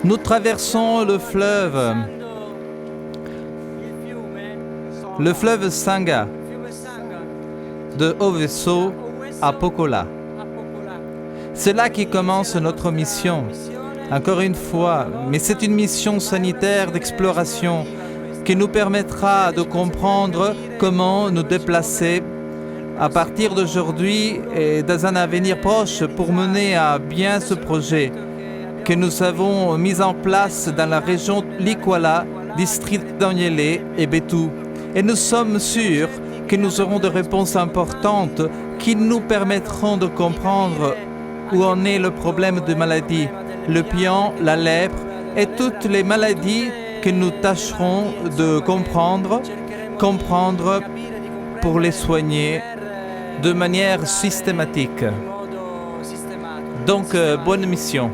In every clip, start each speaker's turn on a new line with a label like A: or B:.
A: Nous traversons le fleuve Sangha, de Oveso à Pokola. C'est là qui commence notre mission. Encore une fois, mais c'est une mission sanitaire d'exploration qui nous permettra de comprendre comment nous déplacer à partir d'aujourd'hui et dans un avenir proche pour mener à bien ce projet que nous avons mis en place dans la région Likwala, district d'Anyele et Betou. Et nous sommes sûrs que nous aurons des réponses importantes qui nous permettront de comprendre où en est le problème de maladie, le pion, la lèpre et toutes les maladies que nous tâcherons de comprendre pour les soigner de manière systématique. Donc, bonne mission.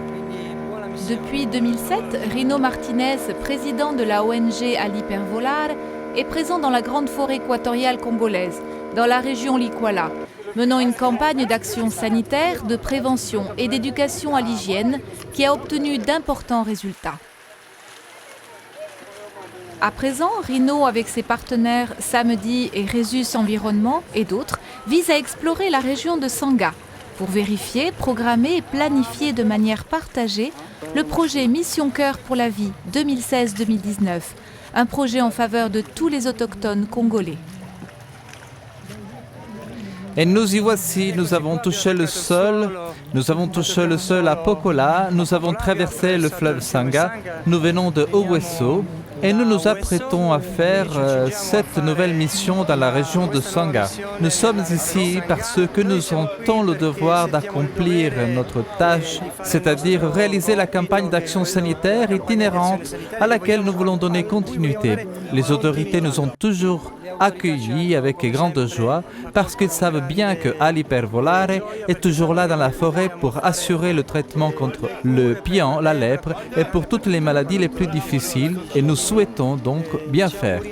B: Depuis 2007, Rino Martinez, président de la ONG Alipervolare, est présent dans la grande forêt équatoriale congolaise, dans la région Likwala, menant une campagne d'action sanitaire, de prévention et d'éducation à l'hygiène qui a obtenu d'importants résultats. À présent, Rino, avec ses partenaires Samedi et Rhésus Environnement et d'autres, vise à explorer la région de Sangha pour vérifier, programmer et planifier de manière partagée le projet Mission Cœur pour la vie 2016-2019, un projet en faveur de tous les autochtones congolais.
A: Et nous y voici, nous avons touché le sol à Pokola, nous avons traversé le fleuve Sangha, nous venons de Oweso et nous nous apprêtons à faire cette nouvelle mission dans la région de Sangha. Nous sommes ici parce que nous sentons le devoir d'accomplir notre tâche, c'est-à-dire réaliser la campagne d'action sanitaire itinérante à laquelle nous voulons donner continuité. Les autorités nous ont toujours accueillis avec grande joie parce qu'ils savent bien que Alipervolare est toujours là dans la forêt pour assurer le traitement contre le pion, la lèpre et pour toutes les maladies les plus difficiles et nous souhaitons donc bien faire.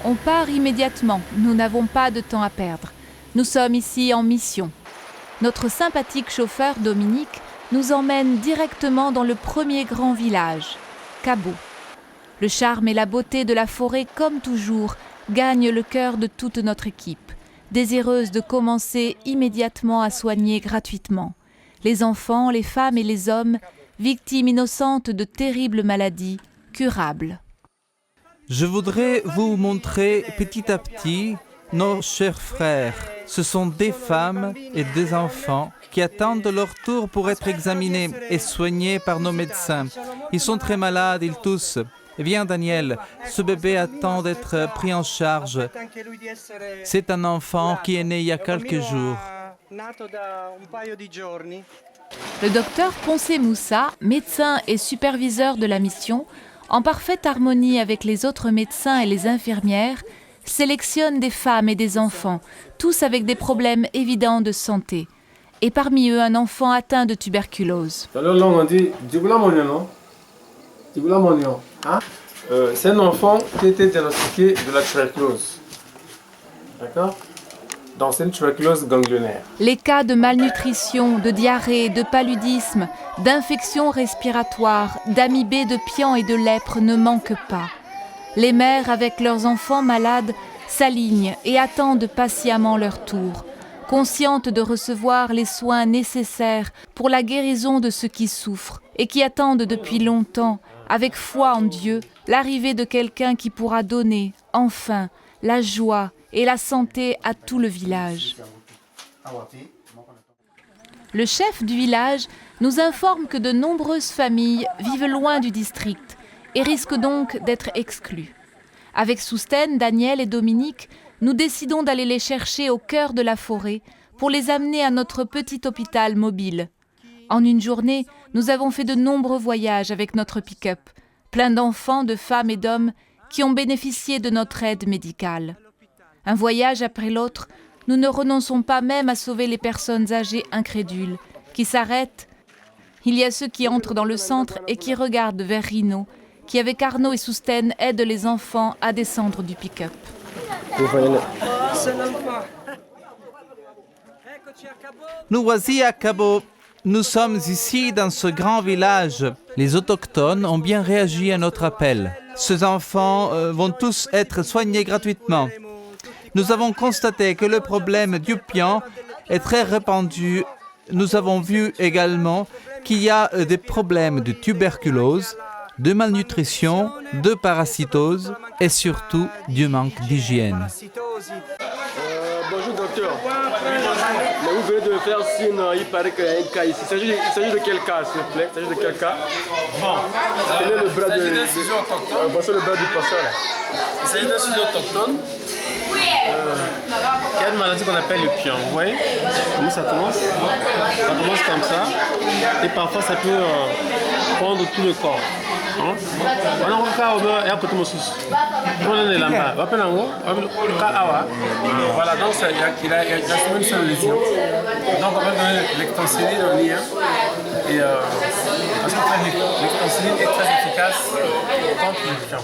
B: On part immédiatement, nous n'avons pas de temps à perdre. Nous sommes ici en mission. Notre sympathique chauffeur Dominique nous emmène directement dans le premier grand village, Kabo. Le charme et la beauté de la forêt, comme toujours, gagnent le cœur de toute notre équipe, désireuse de commencer immédiatement à soigner gratuitement les enfants, les femmes et les hommes, victimes innocentes de terribles maladies, curables.
A: Je voudrais vous montrer petit à petit nos chers frères. Ce sont des femmes et des enfants qui attendent leur tour pour être examinés et soignés par nos médecins. Ils sont très malades, ils toussent. Viens Daniel, ce bébé attend d'être pris en charge. C'est un enfant qui est né il y a quelques jours.
B: Le docteur Poncé Moussa, médecin et superviseur de la mission, en parfaite harmonie avec les autres médecins et les infirmières, sélectionne des femmes et des enfants, tous avec des problèmes évidents de santé. Et parmi eux, un enfant atteint de tuberculose.
C: C'est un enfant qui a été diagnostiqué de la tuberculose. D'accord ? Donc c'est une tuberculose ganglionnaire.
B: Les cas de malnutrition, de diarrhée, de paludisme, d'infections respiratoires, d'amibés de pion et de lèpre ne manquent pas. Les mères avec leurs enfants malades s'alignent et attendent patiemment leur tour, conscientes de recevoir les soins nécessaires pour la guérison de ceux qui souffrent et qui attendent depuis longtemps, avec foi en Dieu, l'arrivée de quelqu'un qui pourra donner, enfin, la joie et la santé à tout le village. Le chef du village nous informe que de nombreuses familles vivent loin du district et risquent donc d'être exclues. Avec Sousten, Daniel et Dominique, nous décidons d'aller les chercher au cœur de la forêt pour les amener à notre petit hôpital mobile. En une journée, nous avons fait de nombreux voyages avec notre pick-up, plein d'enfants, de femmes et d'hommes qui ont bénéficié de notre aide médicale. Un voyage après l'autre, nous ne renonçons pas même à sauver les personnes âgées incrédules, qui s'arrêtent. Il y a ceux qui entrent dans le centre et qui regardent vers Rino, qui avec Arnaud et Sousten aide les enfants à descendre du pick-up.
A: Nous voici à Cabo. Nous sommes ici dans ce grand village. Les autochtones ont bien réagi à notre appel. Ces enfants vont tous être soignés gratuitement. Nous avons constaté que le problème du pian est très répandu. Nous avons vu également qu'il y a des problèmes de tuberculose, de malnutrition, de parasitose et surtout du manque d'hygiène.
D: Bonjour docteur. Mais vous venez de faire signe, il paraît qu'il y a un cas ici. Il s'agit de quel cas, s'il vous plaît? Il s'agit de quel cas?
C: Bon,
D: Quel est le bras
C: il s'agit d'un sujet autochtone.
D: Voici le bras du pasteur.
C: Il s'agit d'un sujet autochtone qui a une maladie qu'on appelle le pion. Vous voyez comment ça commence? Ça commence comme ça et parfois ça peut prendre tout le corps. On a un cas où il y a un peu de mousse. On est là-bas. Voilà, donc il a une seule lésion. Donc on va donner l'ectoncéline en lien. Et parce que l'ectoncéline est très efficace contre le pion.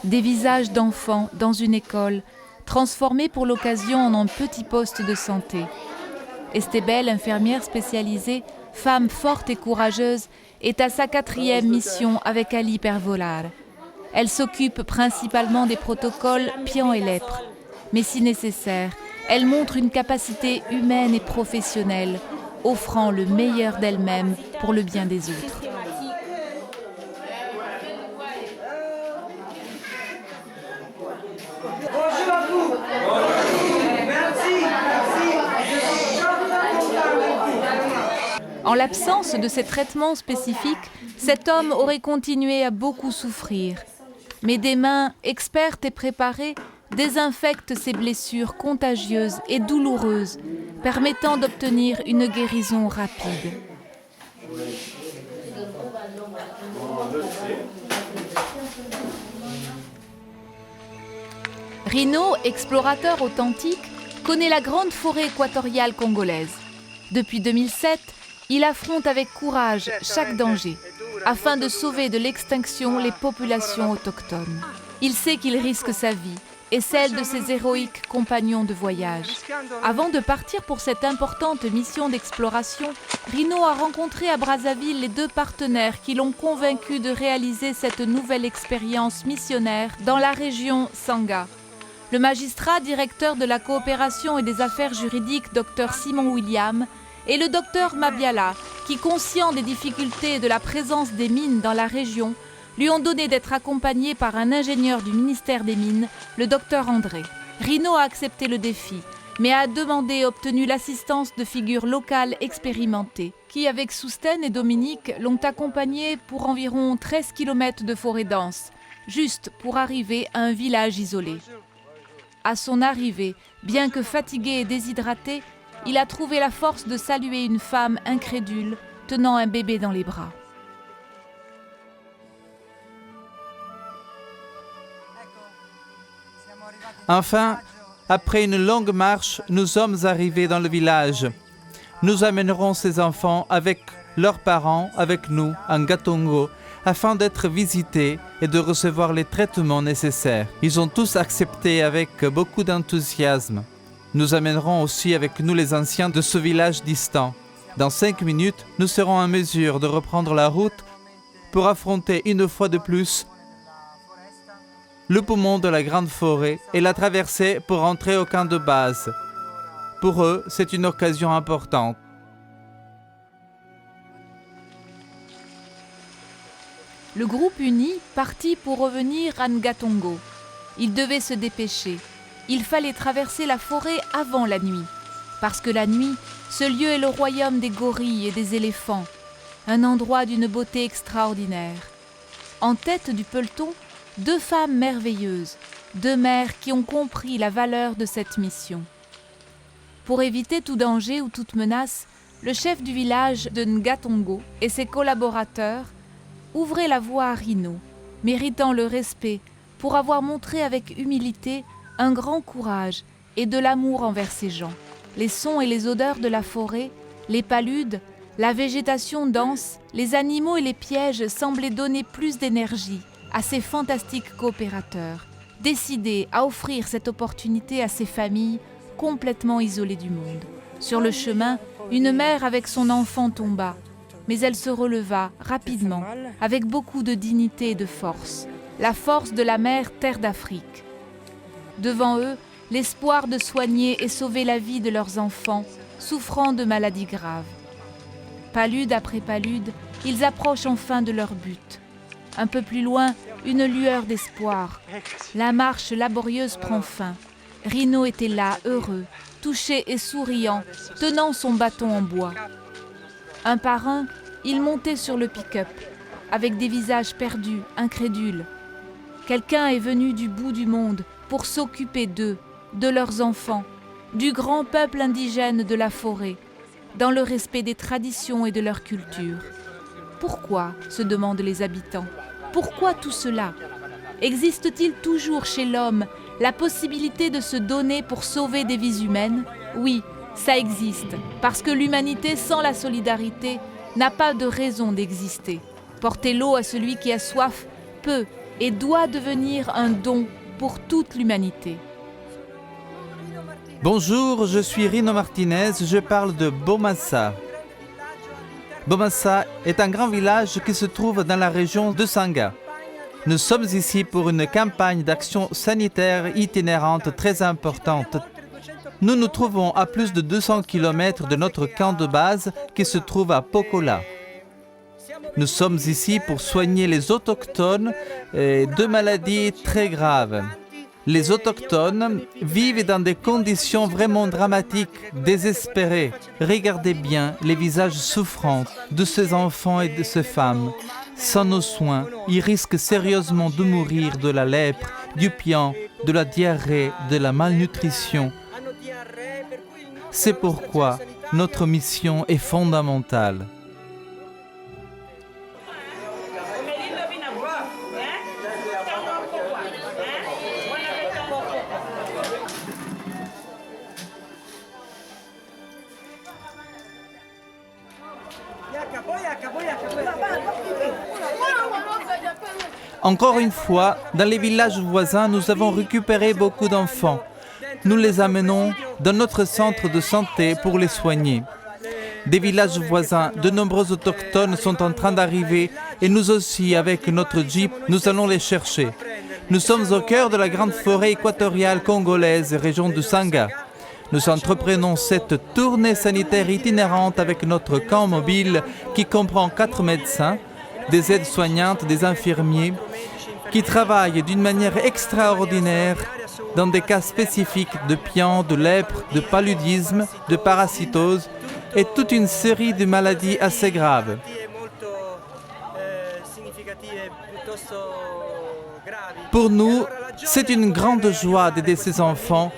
B: Des visages d'enfants dans une école, transformés pour l'occasion en un petit poste de santé. Estébelle, infirmière spécialisée, femme forte et courageuse, est à sa 4e mission avec Ali Pervolar. Elle s'occupe principalement des protocoles pian et lèpre. Mais si nécessaire, elle montre une capacité humaine et professionnelle, offrant le meilleur d'elle-même pour le bien des autres. En l'absence de ces traitements spécifiques, cet homme aurait continué à beaucoup souffrir. Mais des mains expertes et préparées désinfectent ces blessures contagieuses et douloureuses, permettant d'obtenir une guérison rapide. Rino, explorateur authentique, connaît la grande forêt équatoriale congolaise. Depuis 2007, il affronte avec courage chaque danger, afin de sauver de l'extinction les populations autochtones. Il sait qu'il risque sa vie et celle de ses héroïques compagnons de voyage. Avant de partir pour cette importante mission d'exploration, Rino a rencontré à Brazzaville les 2 partenaires qui l'ont convaincu de réaliser cette nouvelle expérience missionnaire dans la région Sangha. Le magistrat directeur de la coopération et des affaires juridiques, Dr Simon William, et le docteur Mabiala, qui, conscient des difficultés et de la présence des mines dans la région, lui ont donné d'être accompagné par un ingénieur du ministère des Mines, le docteur André. Rino a accepté le défi, mais a demandé et obtenu l'assistance de figures locales expérimentées, qui, avec Sousten et Dominique, l'ont accompagné pour environ 13 km de forêt dense, juste pour arriver à un village isolé. À son arrivée, bien que fatigué et déshydraté, il a trouvé la force de saluer une femme incrédule tenant un bébé dans les bras.
A: Enfin, après une longue marche, nous sommes arrivés dans le village. Nous amènerons ces enfants avec leurs parents, avec nous, en Gatongo, afin d'être visités et de recevoir les traitements nécessaires. Ils ont tous accepté avec beaucoup d'enthousiasme. Nous amènerons aussi avec nous les anciens de ce village distant. Dans 5 minutes, nous serons en mesure de reprendre la route pour affronter une fois de plus le poumon de la grande forêt et la traverser pour entrer au camp de base. Pour eux, c'est une occasion importante.
B: Le groupe uni partit pour revenir à Ngatongo. Il devait se dépêcher. Il fallait traverser la forêt avant la nuit. Parce que la nuit, ce lieu est le royaume des gorilles et des éléphants. Un endroit d'une beauté extraordinaire. En tête du peloton, 2 femmes merveilleuses, 2 mères qui ont compris la valeur de cette mission. Pour éviter tout danger ou toute menace, le chef du village de Ngatongo et ses collaborateurs ouvraient la voie à Rino, méritant le respect pour avoir montré avec humilité un grand courage et de l'amour envers ces gens. Les sons et les odeurs de la forêt, les paludes, la végétation dense, les animaux et les pièges semblaient donner plus d'énergie à ces fantastiques coopérateurs, décidés à offrir cette opportunité à ces familles complètement isolée du monde. Sur le chemin, une mère avec son enfant tomba, mais elle se releva rapidement, avec beaucoup de dignité et de force, la force de la mère terre d'Afrique. Devant eux, l'espoir de soigner et sauver la vie de leurs enfants, souffrant de maladies graves. Palude après palude, ils approchent enfin de leur but. Un peu plus loin, une lueur d'espoir. La marche laborieuse prend fin. Rino était là, heureux, touché et souriant, tenant son bâton en bois. Un par un, ils montaient sur le pick-up, avec des visages perdus, incrédules. Quelqu'un est venu du bout du monde pour s'occuper d'eux, de leurs enfants, du grand peuple indigène de la forêt, dans le respect des traditions et de leur culture. Pourquoi, se demandent les habitants, pourquoi tout cela? Existe-t-il toujours chez l'homme la possibilité de se donner pour sauver des vies humaines? Oui, ça existe, parce que l'humanité sans la solidarité n'a pas de raison d'exister. Porter l'eau à celui qui a soif peut et doit devenir un don pour toute l'humanité.
A: Bonjour, je suis Rino Martinez, je parle de Bomassa. Bomassa est un grand village qui se trouve dans la région de Sanga. Nous sommes ici pour une campagne d'action sanitaire itinérante très importante. Nous nous trouvons à plus de 200 km de notre camp de base qui se trouve à Pokola. Nous sommes ici pour soigner les autochtones de maladies très graves. Les autochtones vivent dans des conditions vraiment dramatiques, désespérées. Regardez bien les visages souffrants de ces enfants et de ces femmes. Sans nos soins, ils risquent sérieusement de mourir de la lèpre, du pian, de la diarrhée, de la malnutrition. C'est pourquoi notre mission est fondamentale. Encore une fois, dans les villages voisins, nous avons récupéré beaucoup d'enfants. Nous les amenons dans notre centre de santé pour les soigner. Des villages voisins, de nombreux autochtones sont en train d'arriver et nous aussi, avec notre Jeep, nous allons les chercher. Nous sommes au cœur de la grande forêt équatoriale congolaise, région de Sanga. Nous entreprenons cette tournée sanitaire itinérante avec notre camp mobile qui comprend 4 médecins, des aides-soignantes, des infirmiers, qui travaillent d'une manière extraordinaire dans des cas spécifiques de pian, de lèpre, de paludisme, de parasitose et toute une série de maladies assez graves. Pour nous, c'est une grande joie d'aider ces enfants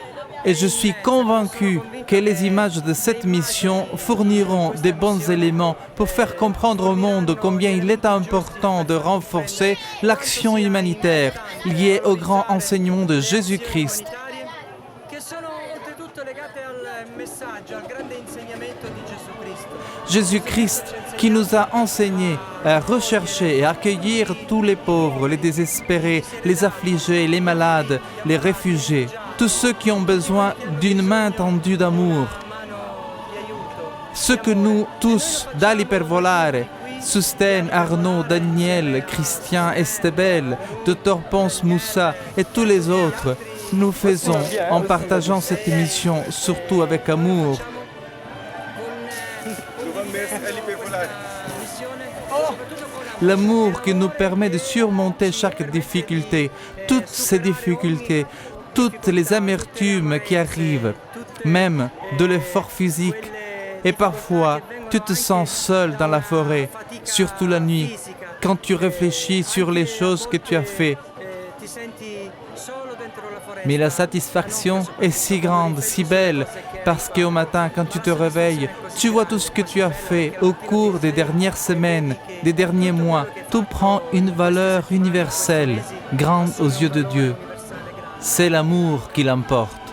A: et je suis convaincu que les images de cette mission fourniront des bons éléments pour faire comprendre au monde combien il est important de renforcer l'action humanitaire liée au grand enseignement de Jésus-Christ. Jésus-Christ qui nous a enseigné à rechercher et accueillir tous les pauvres, les désespérés, les affligés, les malades, les réfugiés, tous ceux qui ont besoin d'une main tendue d'amour. Ce que nous tous, Dali per volare, Susten, Arnaud, Daniel, Christian, Estebel, Dr Ponce Moussa et tous les autres, nous faisons en partageant cette émission, surtout avec amour. L'amour qui nous permet de surmonter chaque difficulté, toutes ces difficultés, toutes les amertumes qui arrivent, même de l'effort physique. Et parfois, tu te sens seul dans la forêt, surtout la nuit, quand tu réfléchis sur les choses que tu as faites. Mais la satisfaction est si grande, si belle, parce qu'au matin, quand tu te réveilles, tu vois tout ce que tu as fait au cours des dernières semaines, des derniers mois. Tout prend une valeur universelle, grande aux yeux de Dieu. C'est l'amour qui l'emporte.